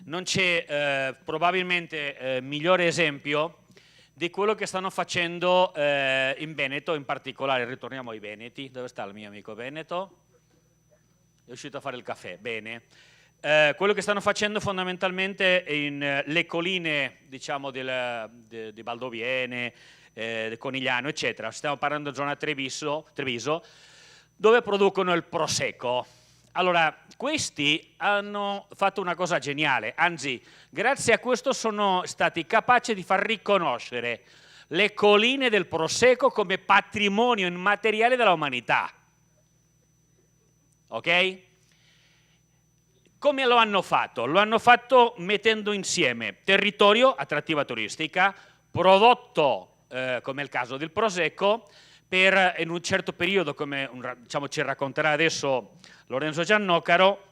non c'è probabilmente migliore esempio di quello che stanno facendo in Veneto, in particolare. Ritorniamo ai Veneti. Dove sta il mio amico Veneto? È uscito a fare il caffè, bene. Quello che stanno facendo fondamentalmente in le colline, diciamo, di Valdoviene, Conigliano, eccetera. Stiamo parlando della zona Treviso, dove producono il Prosecco. Allora, questi hanno fatto una cosa geniale, anzi, grazie a questo sono stati capaci di far riconoscere le colline del Prosecco come patrimonio immateriale della umanità. Ok? Come lo hanno fatto? Lo hanno fatto mettendo insieme territorio, attrattiva turistica, prodotto, come il caso del Prosecco, per in un certo periodo, come diciamo, ci racconterà adesso Lorenzo Giannocaro,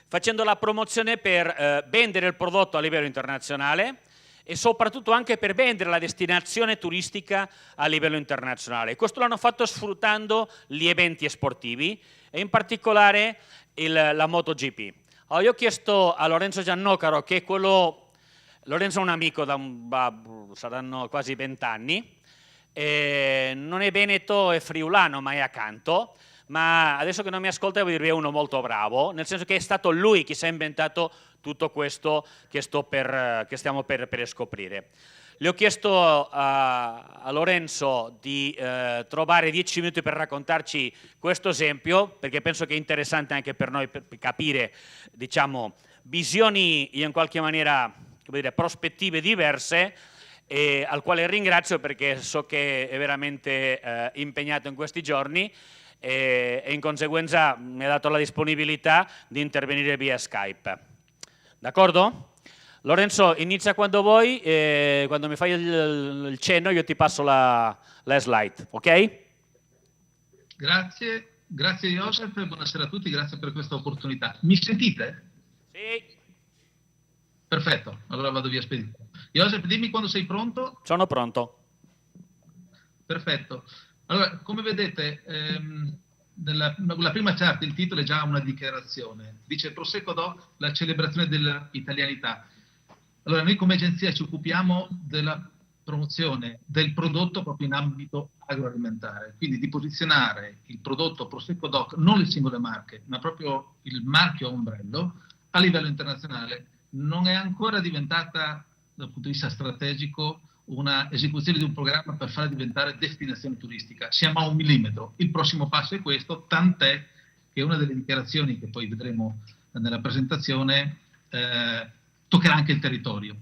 facendo la promozione per vendere il prodotto a livello internazionale e soprattutto anche per vendere la destinazione turistica a livello internazionale. Questo l'hanno fatto sfruttando gli eventi sportivi e in particolare la MotoGP. Allora, io ho chiesto a Lorenzo Giannocaro, che è quello, Lorenzo è un amico saranno quasi 20 anni, non è veneto, è friulano, ma è accanto, ma adesso che non mi ascolta devo dirvi è uno molto bravo, nel senso che è stato lui che si è inventato tutto questo che stiamo per scoprire. Le ho chiesto a Lorenzo di trovare 10 minuti per raccontarci questo esempio, perché penso che è interessante anche per noi per capire, diciamo, visioni in qualche maniera, come dire, prospettive diverse, e al quale ringrazio perché so che è veramente impegnato in questi giorni e in conseguenza mi ha dato la disponibilità di intervenire via Skype. D'accordo? Lorenzo, inizia quando vuoi e quando mi fai il cenno io ti passo la slide, ok? Grazie Joseph, buonasera a tutti, grazie per questa opportunità. Mi sentite? Sì. Perfetto, allora vado via spedito. Joseph, dimmi quando sei pronto. Sono pronto. Perfetto. Allora, come vedete, la prima chart, il titolo è già una dichiarazione. Dice Prosecco Doc, la celebrazione dell'italianità. Allora, noi come agenzia ci occupiamo della promozione del prodotto proprio in ambito agroalimentare, quindi di posizionare il prodotto Prosecco Doc, non le singole marche, ma proprio il marchio a ombrello a livello internazionale. Non è ancora diventata, dal punto di vista strategico, una esecuzione di un programma per farla diventare destinazione turistica. Siamo a 1 millimetro. Il prossimo passo è questo, tant'è che una delle dichiarazioni che poi vedremo nella presentazione toccherà anche il territorio.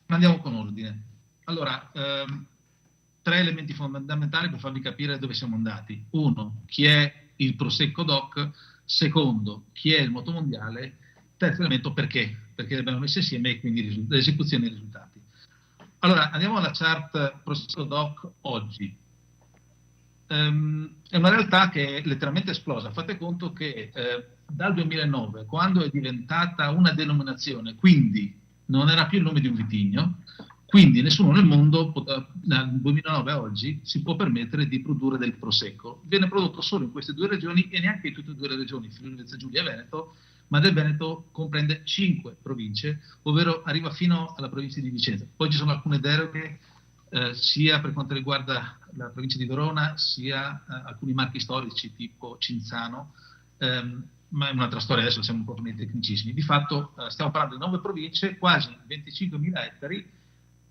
Ma andiamo con ordine. Allora, 3 elementi fondamentali per farvi capire dove siamo andati. 1, chi è il Prosecco Doc. Secondo, chi è il motomondiale. Terzo elemento, perché? Perché le abbiamo messe insieme e quindi l'esecuzione e i risultati. Allora, andiamo alla chart Prosecco Doc oggi. È una realtà che è letteralmente esplosa. Fate conto che dal 2009, quando è diventata una denominazione, quindi non era più il nome di un vitigno, quindi nessuno nel mondo, dal 2009 a oggi, si può permettere di produrre del Prosecco. Viene prodotto solo in queste 2 regioni e neanche in tutte e 2 le regioni, Friuli Venezia Giulia e Veneto, ma del Veneto comprende 5 province, ovvero arriva fino alla provincia di Vicenza. Poi ci sono alcune deroghe, sia per quanto riguarda la provincia di Verona, sia alcuni marchi storici tipo Cinzano, ma è un'altra storia, adesso siamo un po' nei tecnicismi. Di fatto stiamo parlando di 9 province, quasi 25.000 ettari,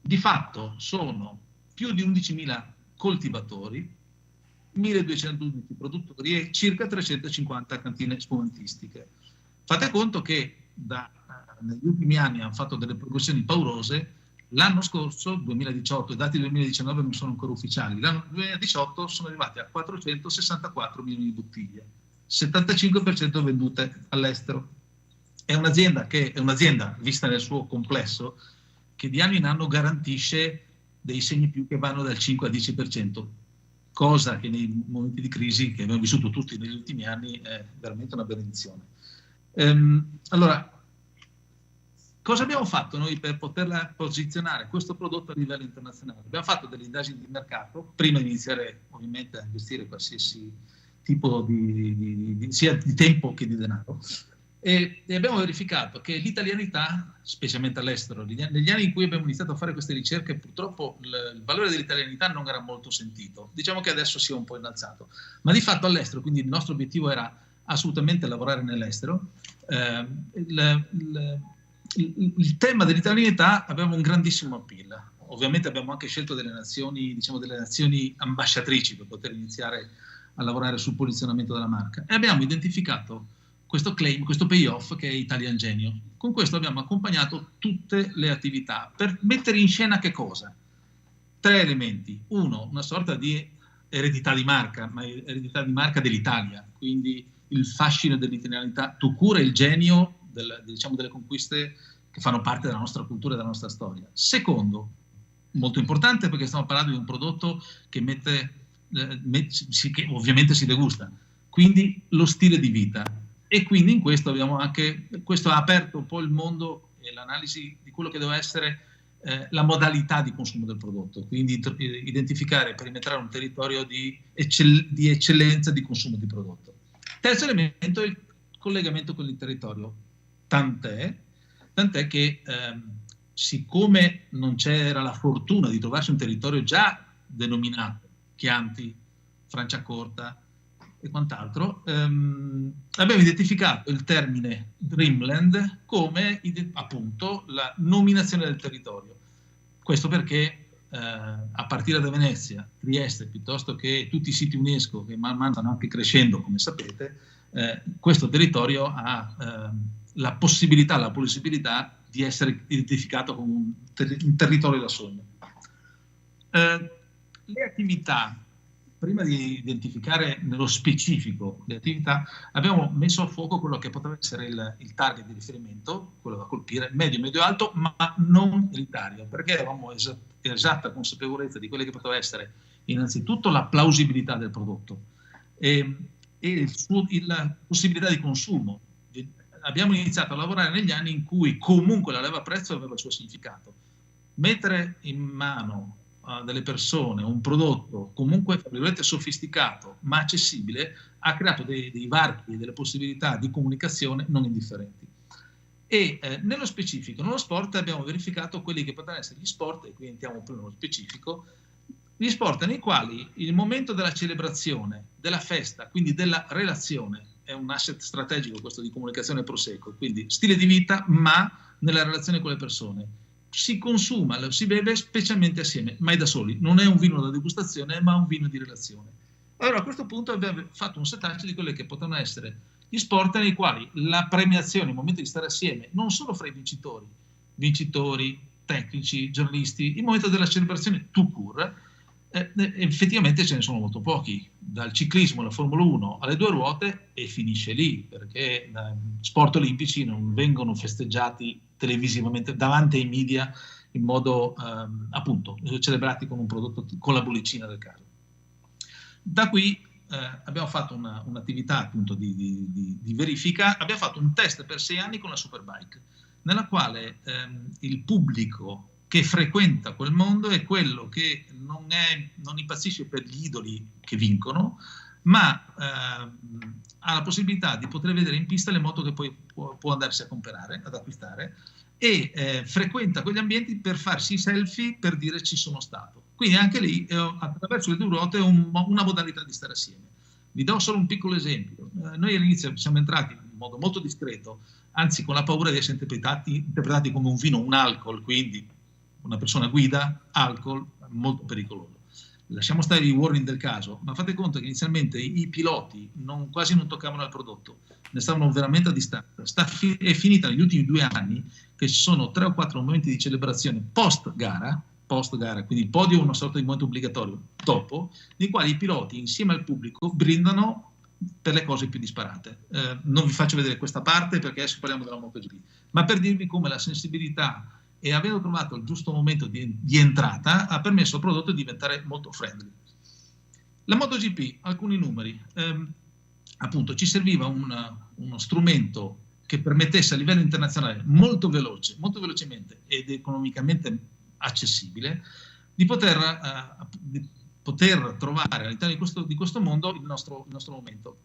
di fatto sono più di 11.000 coltivatori, 1.211 produttori e circa 350 cantine spumantistiche. Fate conto che negli ultimi anni hanno fatto delle progressioni paurose. L'anno scorso, 2018, i dati del 2019 non sono ancora ufficiali, l'anno 2018 sono arrivati a 464 milioni di bottiglie, 75% vendute all'estero. È un'azienda vista nel suo complesso che di anno in anno garantisce dei segni più che vanno dal 5 al 10%, cosa che nei momenti di crisi che abbiamo vissuto tutti negli ultimi anni è veramente una benedizione. Allora, cosa abbiamo fatto noi per poterla posizionare questo prodotto a livello internazionale? Abbiamo fatto delle indagini di mercato prima di iniziare ovviamente a investire qualsiasi tipo sia di tempo che di denaro. E abbiamo verificato che l'italianità, specialmente all'estero, negli anni in cui abbiamo iniziato a fare queste ricerche, purtroppo il valore dell'italianità non era molto sentito. Diciamo che adesso si è un po' innalzato, ma di fatto all'estero, quindi il nostro obiettivo era assolutamente lavorare nell'estero. Il tema dell'italianità aveva un grandissimo appeal. Ovviamente abbiamo anche scelto delle nazioni, diciamo delle nazioni ambasciatrici per poter iniziare a lavorare sul posizionamento della marca, e abbiamo identificato questo claim, questo payoff che è Italian Genio. Con questo abbiamo accompagnato tutte le attività per mettere in scena che cosa? 3 elementi. Uno, una sorta di eredità di marca, ma eredità di marca dell'Italia, quindi il fascino dell'italianità, tu cura il genio diciamo, delle conquiste che fanno parte della nostra cultura e della nostra storia. Secondo, molto importante perché stiamo parlando di un prodotto che che ovviamente si degusta, quindi lo stile di vita. E quindi in questo questo ha aperto un po' il mondo e l'analisi di quello che deve essere la modalità di consumo del prodotto, quindi identificare e perimetrare un territorio di eccellenza di consumo di prodotto. Terzo elemento è il collegamento con il territorio, tant'è che siccome non c'era la fortuna di trovarsi un territorio già denominato Chianti, Franciacorta e quant'altro, abbiamo identificato il termine Dreamland come appunto la nominazione del territorio. Questo perché a partire da Venezia, Trieste, piuttosto che tutti i siti UNESCO che man mano stanno anche crescendo, come sapete, questo territorio ha la possibilità di essere identificato come un territorio da sogno. Le attività, prima di identificare nello specifico le attività, abbiamo messo a fuoco quello che poteva essere il target di riferimento, quello da colpire, medio-alto, ma non elitario, perché avevamo esatta consapevolezza di quelle che poteva essere innanzitutto la plausibilità del prodotto e la possibilità di consumo. Abbiamo iniziato a lavorare negli anni in cui comunque la leva prezzo aveva il suo significato. Mettere in mano delle persone un prodotto comunque tra virgolette sofisticato ma accessibile ha creato dei varchi e delle possibilità di comunicazione non indifferenti. E nello specifico, nello sport abbiamo verificato quelli che potranno essere gli sport, e qui entriamo più nello specifico, gli sport nei quali il momento della celebrazione, della festa, quindi della relazione, è un asset strategico questo di comunicazione Prosecco, quindi stile di vita ma nella relazione con le persone. Si consuma, lo si beve specialmente assieme, mai da soli. Non è un vino da degustazione, ma un vino di relazione. Allora a questo punto abbiamo fatto un setaccio di quelle che potevano essere gli sport nei quali la premiazione, il momento di stare assieme, non solo fra i vincitori, tecnici, giornalisti, il momento della celebrazione tout court, effettivamente ce ne sono molto pochi, dal ciclismo alla Formula 1 alle 2 ruote, e finisce lì, perché sport olimpici non vengono festeggiati televisivamente davanti ai media in modo appunto celebrati con un prodotto, con la bollicina del caso. Da qui abbiamo fatto un'attività appunto di verifica, abbiamo fatto un test per 6 anni con la Superbike, nella quale il pubblico che frequenta quel mondo è quello che non impazzisce per gli idoli che vincono, ma ha la possibilità di poter vedere in pista le moto che poi può andarsi a comprare, ad acquistare, e frequenta quegli ambienti per farsi i selfie per dire ci sono stato. Quindi anche lì attraverso le 2 ruote è una modalità di stare assieme. Vi do solo un piccolo esempio. Noi all'inizio siamo entrati in modo molto discreto, anzi con la paura di essere interpretati come un vino, un alcol, quindi una persona guida, alcol, molto pericoloso. Lasciamo stare i warning del caso, ma fate conto che inizialmente i piloti quasi non toccavano il prodotto, ne stavano veramente a distanza. È finita negli ultimi 2 anni che ci sono 3 o 4 momenti di celebrazione post gara, quindi il podio è una sorta di momento obbligatorio, dopo, nei quali i piloti insieme al pubblico brindano per le cose più disparate. Non vi faccio vedere questa parte perché adesso parliamo della MotoGP, ma per dirvi come la sensibilità e avendo trovato il giusto momento di entrata ha permesso al prodotto di diventare molto friendly. La MotoGP, alcuni numeri, appunto ci serviva uno strumento che permettesse a livello internazionale molto velocemente ed economicamente accessibile di poter trovare all'interno di questo mondo il nostro momento.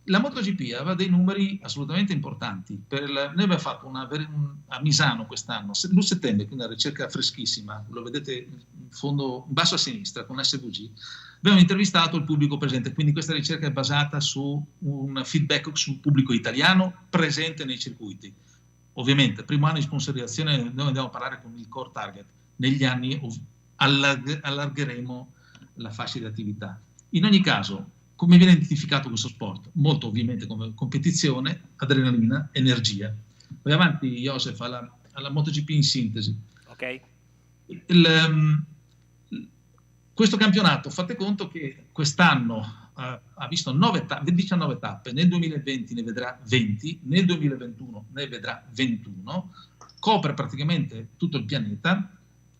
La MotoGP aveva dei numeri assolutamente importanti. Noi abbiamo fatto a Misano quest'anno, settembre, quindi una ricerca freschissima, lo vedete in fondo, in basso a sinistra, con SVG. Abbiamo intervistato il pubblico presente, quindi questa ricerca è basata su un feedback sul pubblico italiano presente nei circuiti. Ovviamente, primo anno di sponsorizzazione, noi andiamo a parlare con il core target. Negli anni allargheremo la fascia di attività. In ogni caso, come viene identificato questo sport? Molto ovviamente come competizione, adrenalina, energia. Vai avanti, Joseph, alla MotoGP in sintesi. Ok. Questo campionato, fate conto che quest'anno ha visto 19 tappe, nel 2020 ne vedrà 20, nel 2021 ne vedrà 21, copre praticamente tutto il pianeta,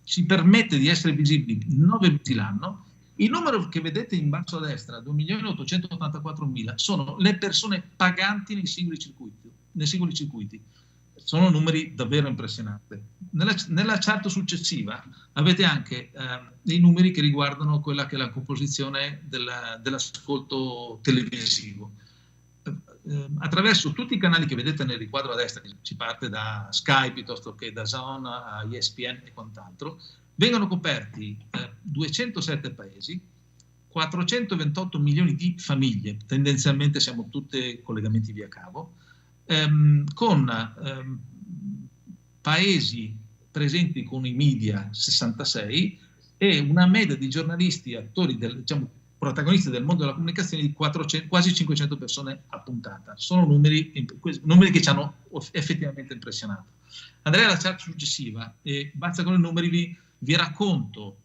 ci permette di essere visibili 9 mesi l'anno. Il numero che vedete in basso a destra, 2.884.000, sono le persone paganti nei singoli circuiti. Sono numeri davvero impressionanti. Nella chart successiva avete anche dei numeri che riguardano quella che è la composizione dell'ascolto televisivo. Attraverso tutti i canali che vedete nel riquadro a destra, che ci parte da Sky piuttosto che da DAZN a ESPN e quant'altro, vengono coperti 207 paesi, 428 milioni di famiglie, tendenzialmente siamo tutti collegamenti via cavo, con paesi presenti con i media 66 e una media di giornalisti, attori, protagonisti del mondo della comunicazione di quasi 500 persone a puntata. Sono numeri che ci hanno effettivamente impressionato. Andrei alla chart successiva e basta con i numeri vi racconto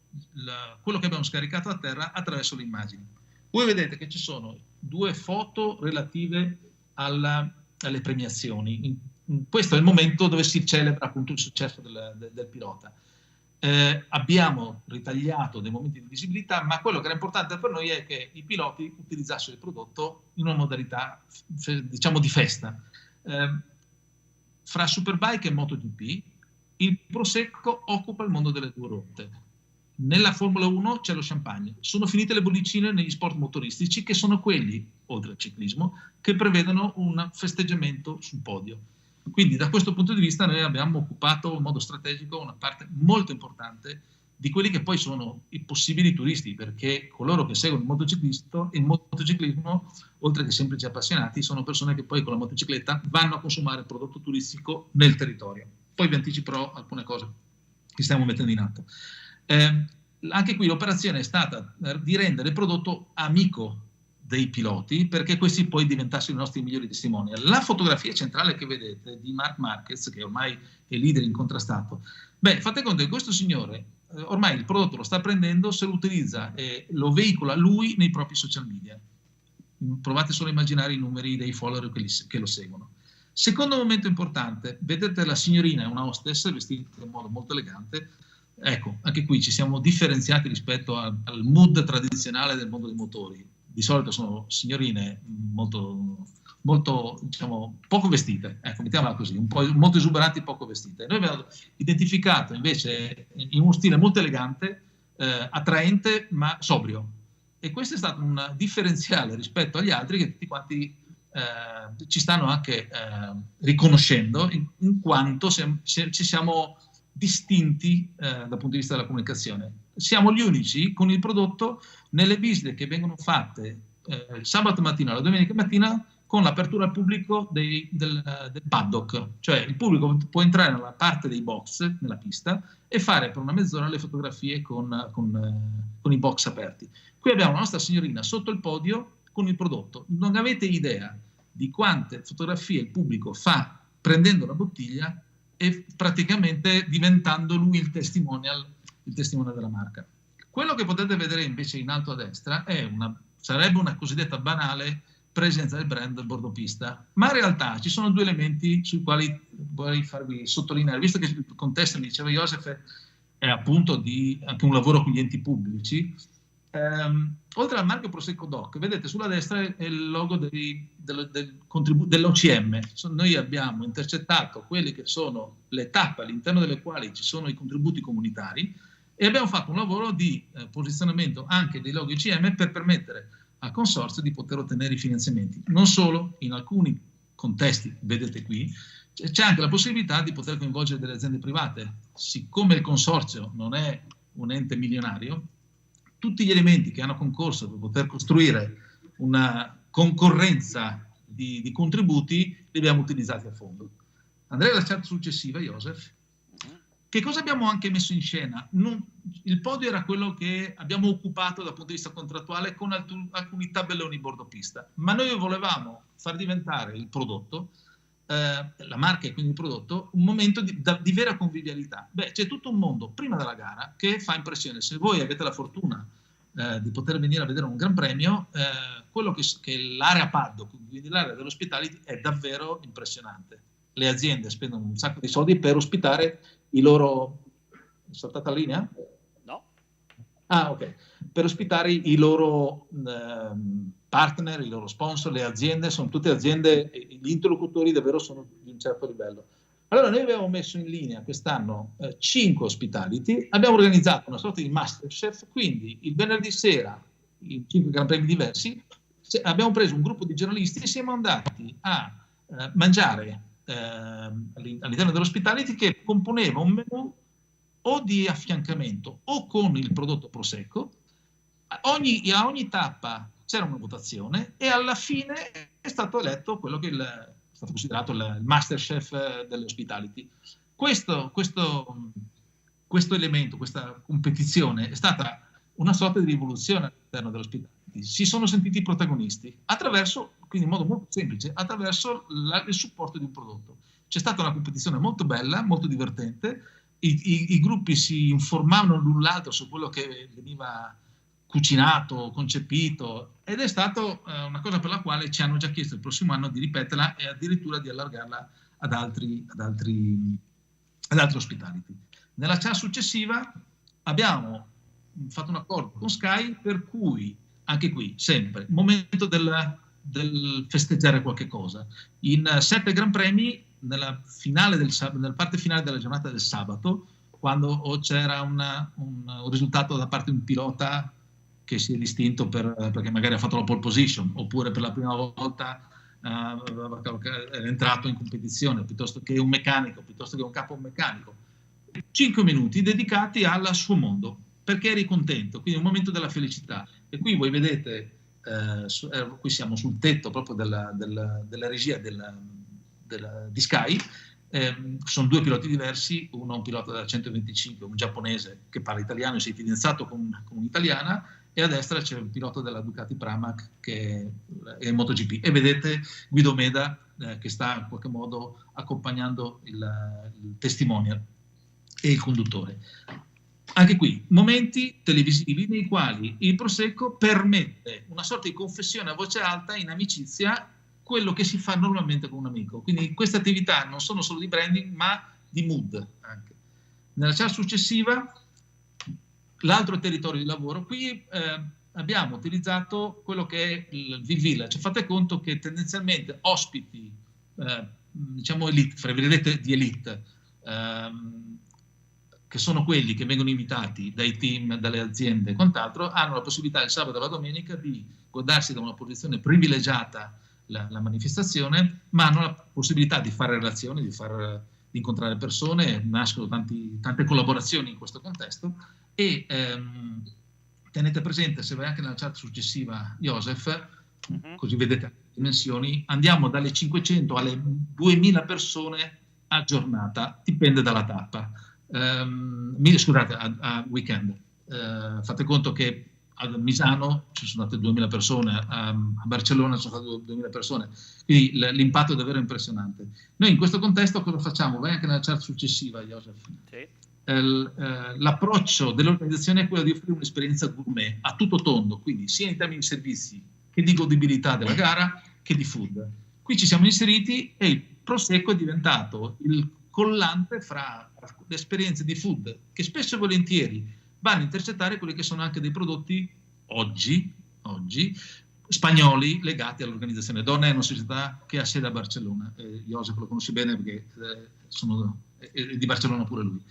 quello che abbiamo scaricato a terra attraverso le immagini. Voi vedete che ci sono 2 foto relative alle premiazioni. Questo è il momento dove si celebra appunto il successo del pilota. Abbiamo ritagliato dei momenti di visibilità, ma quello che era importante per noi è che i piloti utilizzassero il prodotto in una modalità, diciamo, di festa. Fra Superbike e MotoGP, il Prosecco occupa il mondo delle 2 ruote. Nella Formula 1 c'è lo champagne. Sono finite le bollicine negli sport motoristici, che sono quelli, oltre al ciclismo, che prevedono un festeggiamento sul podio. Quindi da questo punto di vista noi abbiamo occupato in modo strategico una parte molto importante di quelli che poi sono i possibili turisti, perché coloro che seguono il motociclismo, oltre che semplici appassionati, sono persone che poi con la motocicletta vanno a consumare prodotto turistico nel territorio. Poi vi anticiperò alcune cose che stiamo mettendo in atto. Anche qui l'operazione è stata di rendere il prodotto amico dei piloti, perché questi poi diventassero i nostri migliori testimonial. La fotografia centrale che vedete di Marc Marquez, che ormai è leader incontrastato, fate conto che questo signore ormai il prodotto lo sta prendendo, se lo utilizza e lo veicola lui nei propri social media. Provate solo a immaginare i numeri dei follower che lo seguono. Secondo momento importante, vedete la signorina, una hostess vestita in modo molto elegante. Ecco, anche qui ci siamo differenziati rispetto al mood tradizionale del mondo dei motori. Di solito sono signorine molto diciamo, poco vestite, ecco, mettiamola così, molto esuberanti, poco vestite. Noi abbiamo identificato invece in uno stile molto elegante, attraente ma sobrio. E questo è stato un differenziale rispetto agli altri che tutti quanti ci stanno anche riconoscendo, in quanto ci siamo distinti dal punto di vista della comunicazione. Siamo gli unici con il prodotto nelle visite che vengono fatte sabato mattina o la domenica mattina con l'apertura al pubblico del paddock, cioè il pubblico può entrare nella parte dei box, nella pista, e fare per una mezz'ora le fotografie con i box aperti. Qui abbiamo la nostra signorina sotto il podio con il prodotto. Non avete idea di quante fotografie il pubblico fa prendendo la bottiglia e praticamente diventando lui il testimonial della marca. Quello che potete vedere invece in alto a destra sarebbe una cosiddetta banale presenza del brand bordopista, ma in realtà ci sono 2 elementi sui quali vorrei farvi sottolineare, visto che il contesto, mi diceva Joseph, è appunto anche un lavoro con gli enti pubblici. Oltre al marchio Prosecco Doc, vedete sulla destra è il logo dell'OCM. Noi abbiamo intercettato quelle che sono le tappe all'interno delle quali ci sono i contributi comunitari e abbiamo fatto un lavoro di posizionamento anche dei loghi OCM per permettere al consorzio di poter ottenere i finanziamenti. Non solo, in alcuni contesti, vedete qui, c'è anche la possibilità di poter coinvolgere delle aziende private. Siccome il consorzio non è un ente milionario, tutti gli elementi che hanno concorso per poter costruire una concorrenza di contributi li abbiamo utilizzati a fondo. Andrei alla chat successiva, Joseph. Che cosa abbiamo anche messo in scena? Il podio era quello che abbiamo occupato dal punto di vista contrattuale con alcuni tabelloni bordopista, ma noi volevamo far diventare il prodotto, la marca e quindi il prodotto, un momento di vera convivialità. Beh, c'è tutto un mondo prima della gara che fa impressione. Se voi avete la fortuna di poter venire a vedere un Gran Premio, quello che l'area paddock, quindi l'area dell'hospitality, è davvero impressionante. Le aziende spendono un sacco di soldi per ospitare i loro... È saltata la linea? No. Ah, ok. Per ospitare i loro partner, i loro sponsor, le aziende, sono tutte aziende, gli interlocutori davvero sono di un certo livello. Allora noi abbiamo messo in linea quest'anno 5 hospitality, abbiamo organizzato una sorta di Masterchef, quindi il venerdì sera, in 5 Gran Premi diversi, abbiamo preso un gruppo di giornalisti e siamo andati a mangiare all'interno dell'hospitality, che componeva un menù o di affiancamento o con il prodotto Prosecco. A ogni tappa c'era una votazione e alla fine è stato eletto quello che è stato considerato il Masterchef dell'hospitality. Questo elemento, questa competizione è stata una sorta di rivoluzione all'interno dell'hospitality. Si sono sentiti protagonisti attraverso, quindi in modo molto semplice, attraverso il supporto di un prodotto. C'è stata una competizione molto bella, molto divertente, i gruppi si informavano l'un l'altro su quello che veniva cucinato, concepito, ed è stata una cosa per la quale ci hanno già chiesto il prossimo anno di ripeterla e addirittura di allargarla ad altri hospitality. Nella chat successiva abbiamo fatto un accordo con Sky per cui anche qui sempre momento del festeggiare qualche cosa. In 7 Gran Premi, nella parte finale della giornata del sabato, quando c'era un risultato da parte di un pilota che si è distinto perché magari ha fatto la pole position, oppure per la prima volta è entrato in competizione, piuttosto che un meccanico, piuttosto che un capo meccanico. 5 minuti dedicati al suo mondo, perché eri contento, quindi un momento della felicità. E qui voi vedete, qui siamo sul tetto proprio della regia di Sky, sono 2 piloti diversi, uno è un pilota da 125, un giapponese che parla italiano e si è fidanzato con un'italiana, e a destra c'è un pilota della Ducati Pramac che è in MotoGP, e vedete Guido Meda che sta in qualche modo accompagnando il testimonial e il conduttore. Anche qui momenti televisivi nei quali il Prosecco permette una sorta di confessione a voce alta in amicizia, quello che si fa normalmente con un amico. Quindi queste attività non sono solo di branding, ma di mood anche. Nella chat successiva, l'altro territorio di lavoro, qui abbiamo utilizzato quello che è il V-Village. Fate conto che tendenzialmente ospiti, diciamo elite, fra virgolette di elite, che sono quelli che vengono invitati dai team, dalle aziende e quant'altro, hanno la possibilità il sabato e la domenica di godersi da una posizione privilegiata la manifestazione, ma hanno la possibilità di fare relazioni, di incontrare persone, nascono tante collaborazioni in questo contesto. E tenete presente, se vai anche nella chat successiva, Joseph, così vedete le dimensioni, andiamo dalle 500 alle 2000 persone a giornata, dipende dalla tappa. Scusate, a weekend. Fate conto che a Misano ci sono state 2000 persone, a Barcellona ci sono state 2000 persone, quindi l'impatto è davvero impressionante. Noi in questo contesto cosa facciamo? Vai anche nella chat successiva, Joseph. Sì. L'approccio dell'organizzazione è quello di offrire un'esperienza gourmet a tutto tondo, quindi sia in termini di servizi che di godibilità della gara che di food. Qui ci siamo inseriti e il Prosecco è diventato il collante fra le esperienze di food che spesso e volentieri vanno a intercettare quelli che sono anche dei prodotti oggi spagnoli legati all'organizzazione. Donna è una società che ha sede a Barcellona, Josep lo conosce bene perché è di Barcellona pure lui.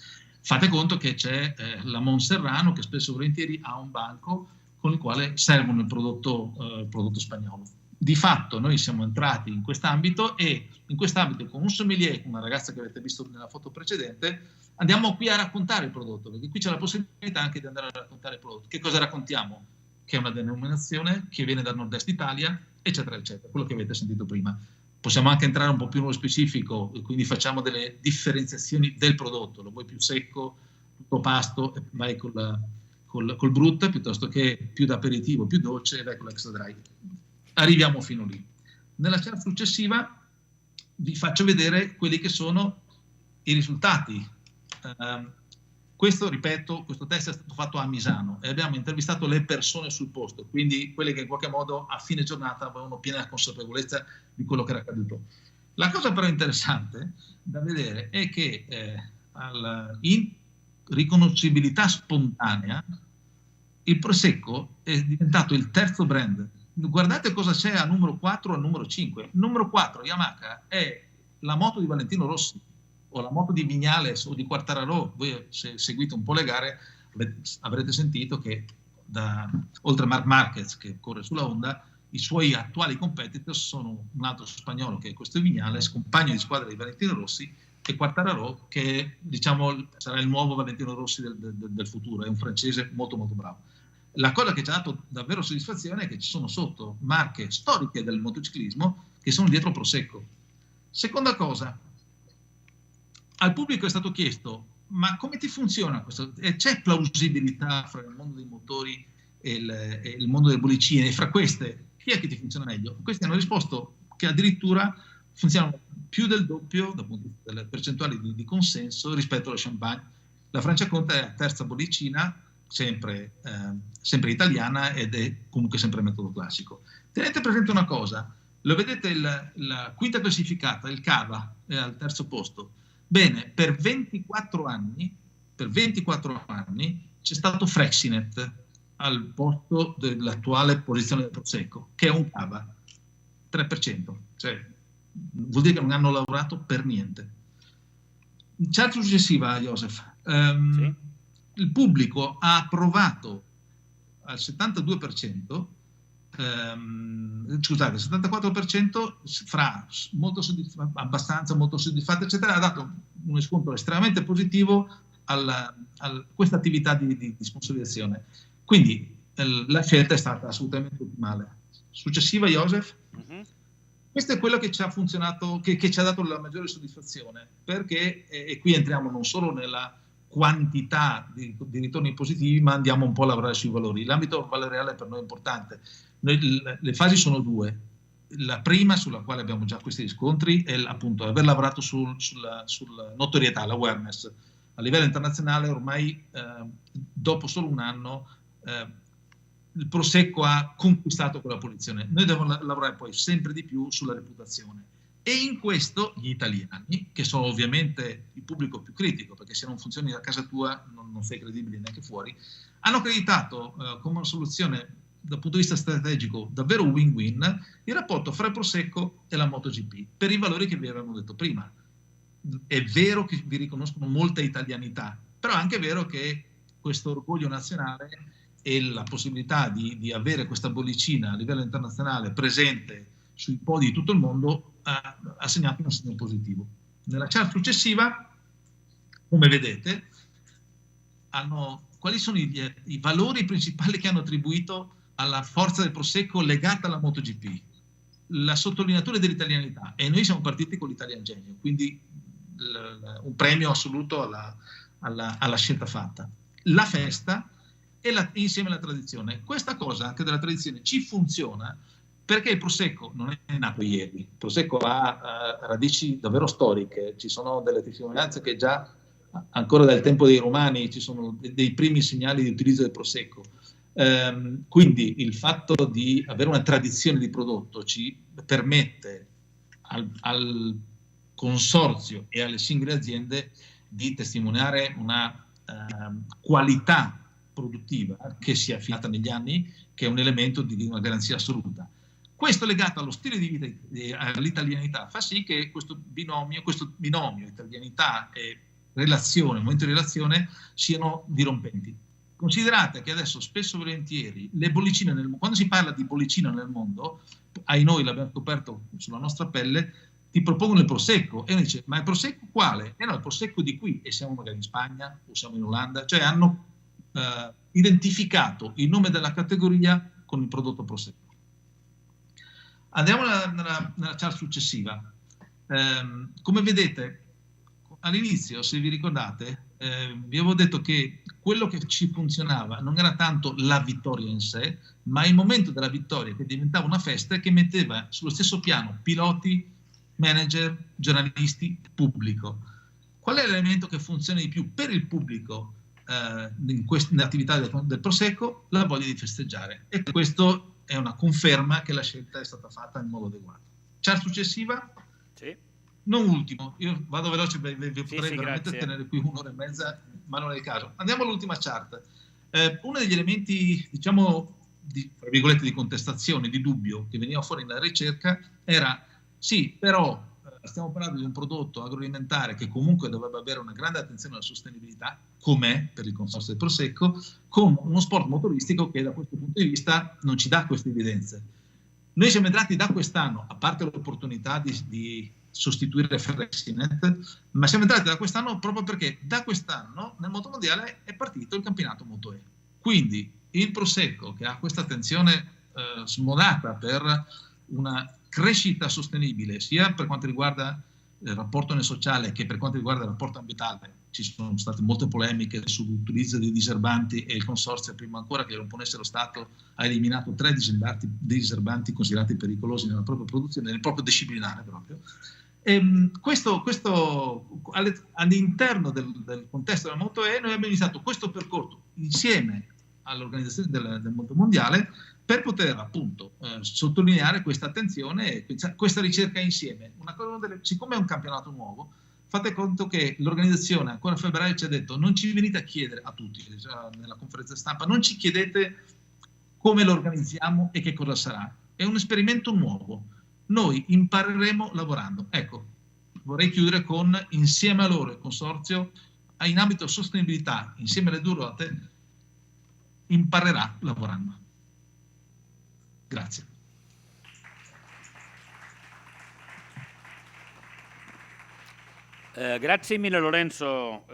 Fate conto che c'è la Monserrano che spesso e volentieri ha un banco con il quale servono il prodotto spagnolo. Di fatto noi siamo entrati in quest'ambito e in quest'ambito con un sommelier, con una ragazza che avete visto nella foto precedente, andiamo qui a raccontare il prodotto, perché qui c'è la possibilità anche di andare a raccontare il prodotto. Che cosa raccontiamo? Che è una denominazione che viene dal nord-est Italia, eccetera, eccetera, quello che avete sentito prima. Possiamo anche entrare un po' più nello specifico, quindi facciamo delle differenziazioni del prodotto, lo vuoi più secco, tutto pasto, e vai col brut, piuttosto che più d'aperitivo, più dolce, e vai con l'extra dry. Arriviamo fino lì. Nella chart successiva vi faccio vedere quelli che sono i risultati. Questo, ripeto, questo test è stato fatto a Misano e abbiamo intervistato le persone sul posto, quindi quelle che in qualche modo a fine giornata avevano piena consapevolezza di quello che era accaduto. La cosa però interessante da vedere è che in riconoscibilità spontanea il Prosecco è diventato il terzo brand. Guardate cosa c'è a numero 4 e a numero 5. Numero 4, Yamaha, è la moto di Valentino Rossi, o la moto di Viñales o di Quartararo. Voi, se seguite un po' le gare, avrete sentito che oltre a Marc Marquez, che corre sulla Honda, i suoi attuali competitor sono un altro spagnolo, che è questo Viñales, compagno di squadra di Valentino Rossi, e Quartararo, che diciamo sarà il nuovo Valentino Rossi del futuro, è un francese molto molto bravo. La cosa che ci ha dato davvero soddisfazione è che ci sono sotto marche storiche del motociclismo che sono dietro Prosecco. Seconda cosa, al pubblico è stato chiesto: ma come ti funziona questo? C'è plausibilità fra il mondo dei motori e il mondo delle bollicine? E fra queste, chi è che ti funziona meglio? Questi hanno risposto che addirittura funzionano più del doppio dal punto di vista delle percentuali di consenso rispetto allo champagne. La Franciacorta è la terza bollicina, sempre italiana, ed è comunque sempre metodo classico. Tenete presente una cosa: lo vedete, la quinta classificata, il Cava, è al terzo posto. Bene, per 24 anni c'è stato Frexinet al posto dell'attuale posizione del Prosecco, che è un Cava, 3%, cioè vuol dire che non hanno lavorato per niente. Chart successiva, Joseph. Sì. Il pubblico ha approvato al 72%, scusate, il 74% fra abbastanza, molto soddisfatto, eccetera, ha dato un riscontro estremamente positivo a questa attività di sponsorizzazione. Quindi la scelta è stata assolutamente ottimale. Successiva, Joseph. Questo è quello che ci ha funzionato, che ci ha dato la maggiore soddisfazione, perché, e qui entriamo non solo nella quantità di ritorni positivi, ma andiamo un po' a lavorare sui valori. L'ambito valoriale per noi è importante. Le fasi sono due. La prima, sulla quale abbiamo già questi riscontri, è appunto aver lavorato sulla notorietà, l'awareness. A livello internazionale ormai, dopo solo un anno, il Prosecco ha conquistato quella posizione. Noi dobbiamo lavorare poi sempre di più sulla reputazione. E in questo gli italiani, che sono ovviamente il pubblico più critico, perché se non funzioni da casa tua non sei credibile neanche fuori, hanno accreditato come una soluzione dal punto di vista strategico davvero win-win il rapporto fra il Prosecco e la MotoGP, per i valori che vi avevamo detto prima. È vero che vi riconoscono molta italianità, però è anche vero che questo orgoglio nazionale e la possibilità di avere questa bollicina a livello internazionale presente sui podi di tutto il mondo ha segnato un segno positivo. Nella chart successiva, come vedete, quali sono i valori principali che hanno attribuito alla forza del Prosecco legata alla MotoGP? La sottolineatura dell'italianità, e noi siamo partiti con l'Italian Genio, quindi un premio assoluto alla scelta fatta. La festa insieme alla tradizione. Questa cosa anche della tradizione ci funziona perché il Prosecco non è nato ieri. Il Prosecco ha radici davvero storiche, ci sono delle testimonianze che già ancora dal tempo dei Romani ci sono dei primi segnali di utilizzo del Prosecco. Quindi il fatto di avere una tradizione di prodotto ci permette al consorzio e alle singole aziende di testimoniare una qualità produttiva che si è affinata negli anni, che è un elemento di una garanzia assoluta. Questo legato allo stile di vita, all'italianità, fa sì che questo binomio italianità e relazione, momento di relazione, siano dirompenti. Considerate che adesso spesso e volentieri le bollicine, quando si parla di bollicina nel mondo, ai noi l'abbiamo scoperto sulla nostra pelle, ti propongono il prosecco e uno dice ma il prosecco quale? No, il prosecco di qui, e siamo magari in Spagna o siamo in Olanda, cioè hanno identificato il nome della categoria con il prodotto prosecco. Andiamo nella chart successiva. Come vedete, all'inizio, se vi ricordate, vi avevo detto che quello che ci funzionava non era tanto la vittoria in sé, ma il momento della vittoria che diventava una festa e che metteva sullo stesso piano piloti, manager, giornalisti, pubblico. Qual è l'elemento che funziona di più per il pubblico nell'attività del Prosecco? La voglia di festeggiare. E questo è una conferma che la scelta è stata fatta in modo adeguato. Chart successiva? Sì. Non ultimo, io vado veloce, potrei veramente tenere qui un'ora e mezza, ma non è il caso. Andiamo all'ultima chart. Uno degli elementi, diciamo, tra virgolette, di contestazione, di dubbio che veniva fuori nella ricerca era sì, però stiamo parlando di un prodotto agroalimentare che comunque dovrebbe avere una grande attenzione alla sostenibilità, com'è per il consorzio del Prosecco, con uno sport motoristico che da questo punto di vista non ci dà queste evidenze. Noi siamo entrati da quest'anno, a parte l'opportunità di sostituire Ferrexinet, ma siamo entrati da quest'anno proprio perché da quest'anno nel motomondiale è partito il campionato Moto E. Quindi il Prosecco, che ha questa attenzione smodata per una crescita sostenibile, sia per quanto riguarda il rapporto nel sociale che per quanto riguarda il rapporto ambientale. Ci sono state molte polemiche sull'utilizzo dei diserbanti e il consorzio, prima ancora che lo imponesse lo Stato, ha eliminato 3 diserbanti considerati pericolosi nella propria produzione, nel proprio disciplinare proprio. Questo all'interno del contesto della Moto E noi abbiamo iniziato questo percorso insieme all'organizzazione del Mondo Mondiale per poter appunto sottolineare questa attenzione e questa ricerca insieme. Siccome è un campionato nuovo, fate conto che l'organizzazione ancora a febbraio ci ha detto non ci venite a chiedere a tutti, nella conferenza stampa, non ci chiedete come lo organizziamo e che cosa sarà. È un esperimento nuovo. Noi impareremo lavorando. Ecco, vorrei chiudere con insieme a loro il consorzio in ambito sostenibilità, insieme alle due ruote, imparerà lavorando. Grazie. Grazie mille Lorenzo,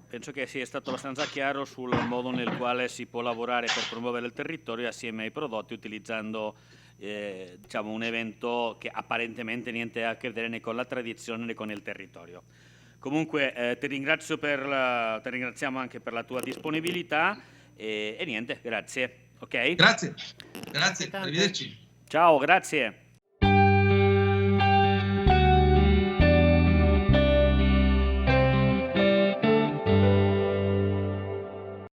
penso che sia stato abbastanza chiaro sul modo nel quale si può lavorare per promuovere il territorio assieme ai prodotti utilizzando diciamo un evento che apparentemente niente ha a che vedere né con la tradizione né con il territorio. Comunque ti ringraziamo anche per la tua disponibilità e niente, grazie. Okay? Grazie, arrivederci. Ciao, grazie.